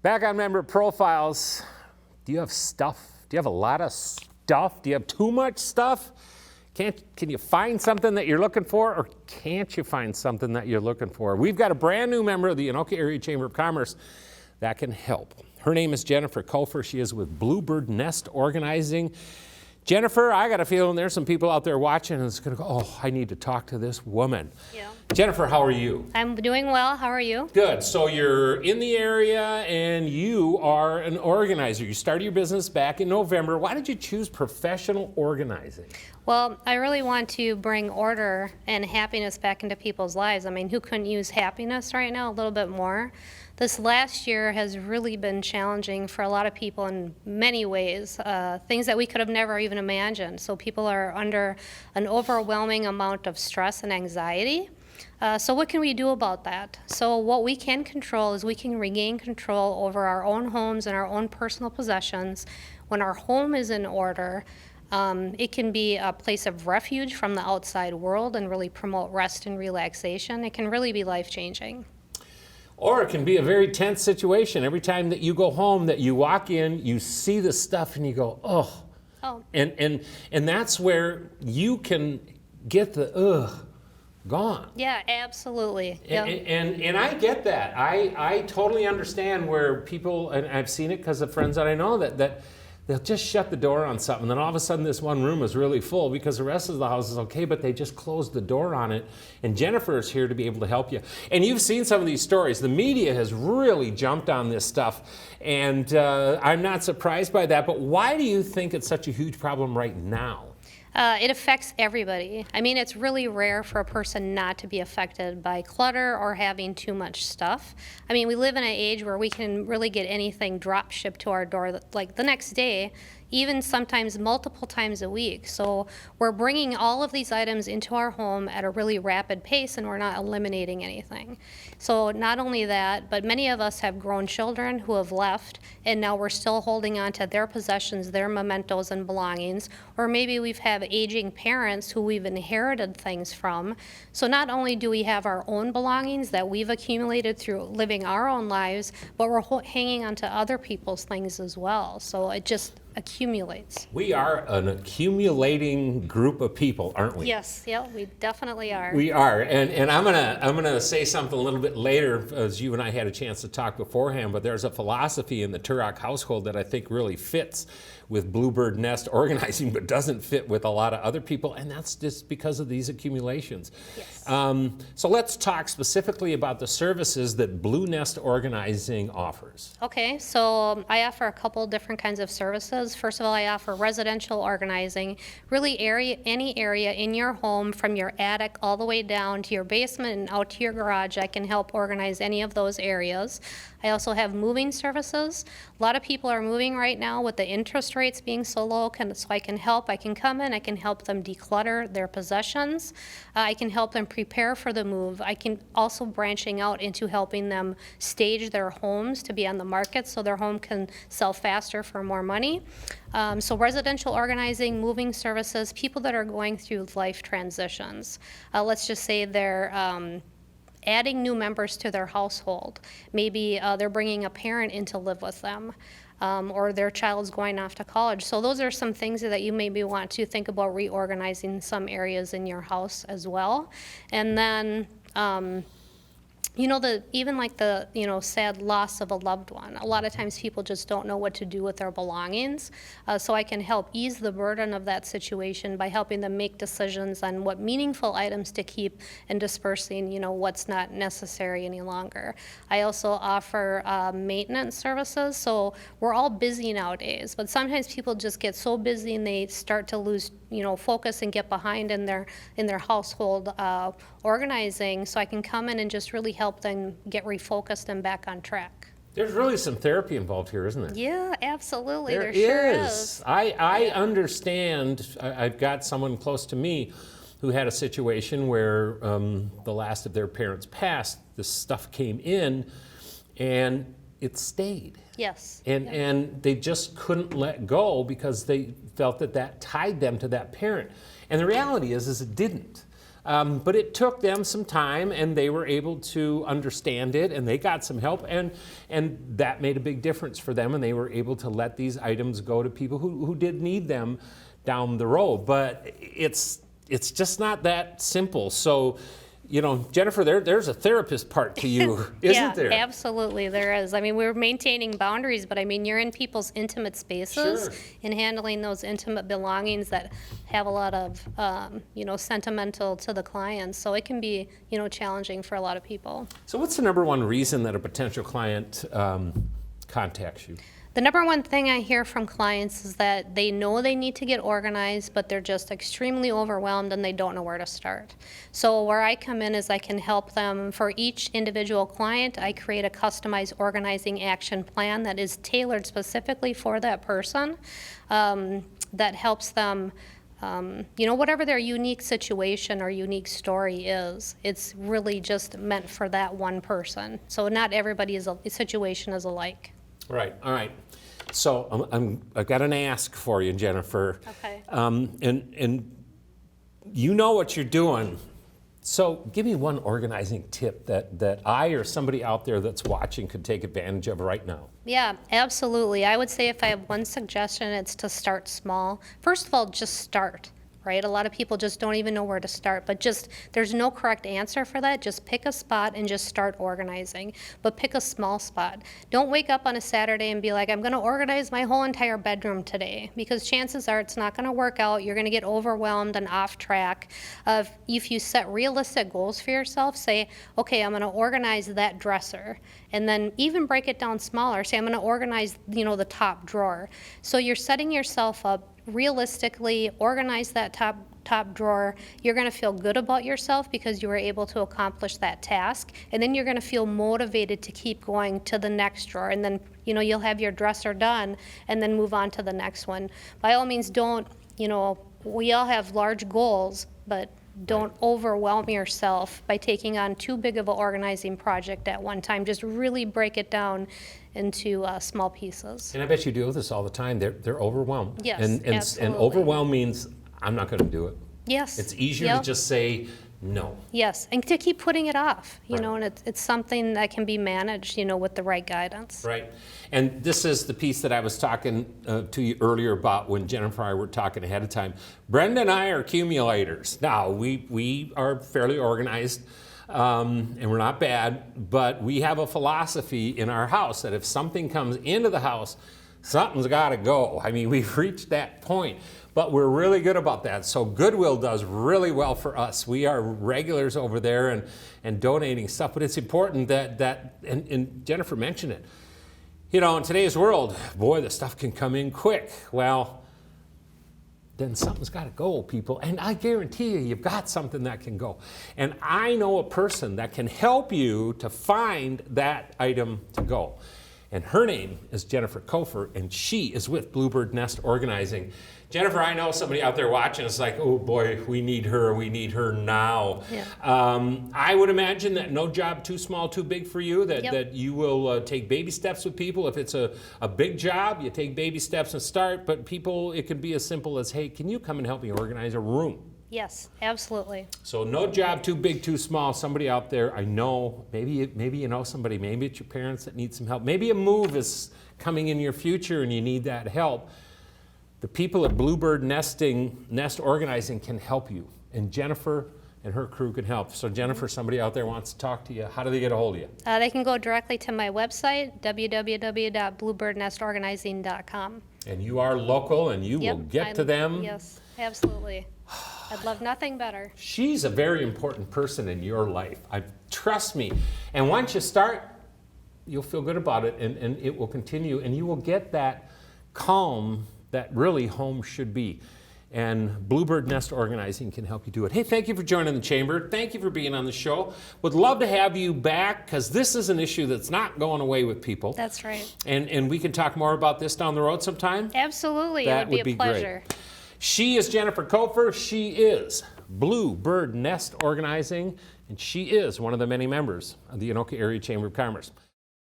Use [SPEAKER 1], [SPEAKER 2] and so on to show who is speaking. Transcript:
[SPEAKER 1] Back on member profiles, do you have stuff? Do you have a lot of stuff? Do you have too much stuff? Can you find something that you're looking for, or can't you find something that you're looking for? We've got a brand new member of the Anoka Area Chamber of Commerce that can help. Her name is Jennifer Cofer. She is with Bluebird Nest Organizing. Jennifer, I got a feeling there's some people out there watching and it's going to go, oh, I need to talk to this woman.
[SPEAKER 2] Yeah.
[SPEAKER 1] Jennifer, how are you?
[SPEAKER 2] I'm doing well. How are you?
[SPEAKER 1] Good. So you're in the area and you are an organizer. You started your business back in November. Why did you choose professional organizing?
[SPEAKER 2] Well, I really want to bring order and happiness back into people's lives. I mean, who couldn't use happiness right now a little bit more? This last year has really been challenging for a lot of people in many ways, things that we could have never even imagined. So people are under an overwhelming amount of stress and anxiety. So what can we do about that? So what we can control is we can regain control over our own homes and our own personal possessions. When our home is in order, it can be a place of refuge from the outside world and really promote rest and relaxation. It can really be life-changing.
[SPEAKER 1] Or it can be a very tense situation. Every time that you go home, that you walk in, you see the stuff and you go, oh. And that's where you can get the gone.
[SPEAKER 2] Yeah, absolutely.
[SPEAKER 1] And I get that. I totally understand where people, and I've seen it because of friends that I know, that they'll just shut the door on something. Then all of a sudden this one room is really full because the rest of the house is okay, but they just closed the door on it. And Jennifer is here to be able to help you. And you've seen some of these stories. The media has really jumped on this stuff. And I'm not surprised by that. But why do you think it's such a huge problem right now?
[SPEAKER 2] It affects everybody. I mean, it's really rare for a person not to be affected by clutter or having too much stuff. I mean, we live in an age where we can really get anything drop shipped to our door like the next day, even sometimes multiple times a week. So we're bringing all of these items into our home at a really rapid pace, and we're not eliminating anything. So not only that, but many of us have grown children who have left, and now we're still holding on to their possessions, their mementos and belongings, or maybe we've had aging parents who we've inherited things from. So not only do we have our own belongings that we've accumulated through living our own lives, but we're hanging on to other people's things as well. So it just accumulates.
[SPEAKER 1] We are an accumulating group of people, aren't we?
[SPEAKER 2] Yes, yeah, we definitely are.
[SPEAKER 1] We are, and I'm gonna say something a little bit later, as you and I had a chance to talk beforehand. But there's a philosophy in the Turok household that I think really fits with Bluebird Nest Organizing, but doesn't fit with a lot of other people, and that's just because of these accumulations.
[SPEAKER 2] Yes.
[SPEAKER 1] So let's talk specifically about the services that Blue Nest Organizing offers.
[SPEAKER 2] Okay, so I offer a couple different kinds of services. First of all, I offer residential organizing, really any area in your home from your attic all the way down to your basement and out to your garage. I can help organize any of those areas. I also have moving services. A lot of people are moving right now with the interest rates being so low, so I can help. I can come in, I can help them declutter their possessions. I can help them prepare for the move. I can also branching out into helping them stage their homes to be on the market so their home can sell faster for more money. So residential organizing, moving services, people that are going through life transitions. Let's just say they're adding new members to their household. Maybe they're bringing a parent in to live with them, or their child's going off to college. So those are some things that you maybe want to think about reorganizing some areas in your house as well. And then even like the sad loss of a loved one. A lot of times people just don't know what to do with their belongings. So I can help ease the burden of that situation by helping them make decisions on what meaningful items to keep and dispersing, what's not necessary any longer. I also offer maintenance services. So we're all busy nowadays, but sometimes people just get so busy and they start to lose focus and get behind in their household organizing. So I can come in and just really help them get refocused and back on track.
[SPEAKER 1] There's really some therapy involved here, isn't there?
[SPEAKER 2] Yeah, absolutely.
[SPEAKER 1] There
[SPEAKER 2] sure is.
[SPEAKER 1] I understand. I've got someone close to me who had a situation where the last of their parents passed. This stuff came in, and it stayed.
[SPEAKER 2] Yes.
[SPEAKER 1] And they just couldn't let go because they felt that tied them to that parent. And the reality is it didn't. But it took them some time, and they were able to understand it, and they got some help, and that made a big difference for them, and they were able to let these items go to people who did need them down the road. But it's just not that simple. So, you know, Jennifer, there's a therapist part to you, isn't there?
[SPEAKER 2] Yeah, absolutely, there is. I mean, we're maintaining boundaries, but I mean, you're in people's intimate spaces
[SPEAKER 1] Sure.
[SPEAKER 2] and handling those intimate belongings that have a lot of, you know, sentimental to the clients. So it can be, you know, challenging for a lot of people.
[SPEAKER 1] So what's the number one reason that a potential client contacts you?
[SPEAKER 2] The number one thing I hear from clients is that they know they need to get organized, but they're just extremely overwhelmed and they don't know where to start. So where I come in is I can help them. For each individual client, I create a customized organizing action plan that is tailored specifically for that person, that helps them, you know, whatever their unique situation or unique story is, it's really just meant for that one person. So not everybody's situation is alike.
[SPEAKER 1] Right. All right. So I've got an ask for you, Jennifer.
[SPEAKER 2] Okay.
[SPEAKER 1] And you know what you're doing. So give me one organizing tip that I or somebody out there that's watching could take advantage of right now.
[SPEAKER 2] Yeah, absolutely. I would say if I have one suggestion, it's to start small. First of all, just start. Right? A lot of people just don't even know where to start, but just, there's no correct answer for that. Just pick a spot and just start organizing, but pick a small spot. Don't wake up on a Saturday and be like, I'm gonna organize my whole entire bedroom today, because chances are it's not gonna work out. You're gonna get overwhelmed and off track. If you set realistic goals for yourself, say, okay, I'm gonna organize that dresser, and then even break it down smaller. Say, I'm gonna organize, you know, the top drawer. So you're setting yourself up realistically, organize that top drawer. You're going to feel good about yourself because you were able to accomplish that task, and then you're going to feel motivated to keep going to the next drawer, and then, you know, you'll have your dresser done and then move on to the next one. By all means, don't, you know, we all have large goals, but don't overwhelm yourself by taking on too big of an organizing project at one time. Just really break it down into small pieces.
[SPEAKER 1] And I bet you deal with this all the time. They're overwhelmed.
[SPEAKER 2] Yes,
[SPEAKER 1] and
[SPEAKER 2] absolutely.
[SPEAKER 1] overwhelm means I'm not going to do it.
[SPEAKER 2] Yes.
[SPEAKER 1] It's easier
[SPEAKER 2] Yep.
[SPEAKER 1] to just say no.
[SPEAKER 2] Yes, and to keep putting it off, you
[SPEAKER 1] Right.
[SPEAKER 2] know, and it's something that can be managed, you know, with the right guidance.
[SPEAKER 1] Right. And this is the piece that I was talking to you earlier about when Jennifer and I were talking ahead of time. Brenda and I are accumulators. Now, we are fairly organized, and we're not bad, but we have a philosophy in our house that if something comes into the house, something's got to go. I mean, we've reached that point, but we're really good about that. So Goodwill does really well for us. We are regulars over there and donating stuff, but it's important that and Jennifer mentioned it. You know, in today's world, boy, the stuff can come in quick. Well, then something's got to go, people. And I guarantee you've got something that can go. And I know a person that can help you to find that item to go. And her name is Jennifer Cofer, and she is with Bluebird Nest Organizing. Jennifer, I know somebody out there watching is like, oh boy, we need her now.
[SPEAKER 2] Yeah.
[SPEAKER 1] I would imagine that no job too small, too big for you, that,
[SPEAKER 2] Yep.
[SPEAKER 1] that you will take baby steps with people. If it's a big job, you take baby steps and start, but people, it can be as simple as, hey, can you come and help me organize a room?
[SPEAKER 2] Yes, absolutely.
[SPEAKER 1] So no job too big, too small. Somebody out there, I know, maybe you know somebody, maybe it's your parents that need some help. Maybe a move is coming in your future and you need that help. The people at Bluebird Nest Organizing can help you, and Jennifer and her crew can help. So Jennifer, somebody out there wants to talk to you. How do they get a hold of you?
[SPEAKER 2] They can go directly to my website, www.bluebirdnestorganizing.com.
[SPEAKER 1] And you are local, and you will get to them.
[SPEAKER 2] Yes, absolutely. I'd love nothing better.
[SPEAKER 1] She's a very important person in your life. Trust me. And once you start, you'll feel good about it, and it will continue, and you will get that calm that really home should be. And Bluebird Nest Organizing can help you do it. Hey, thank you for joining the Chamber. Thank you for being on the show. Would love to have you back, because this is an issue that's not going away with people.
[SPEAKER 2] That's right.
[SPEAKER 1] And we can talk more about this down the road sometime.
[SPEAKER 2] Absolutely.
[SPEAKER 1] That
[SPEAKER 2] It would be a
[SPEAKER 1] great.
[SPEAKER 2] pleasure.
[SPEAKER 1] She is Jennifer Cofer. She is Bluebird Nest Organizing, and she is one of the many members of the Anoka Area Chamber of Commerce.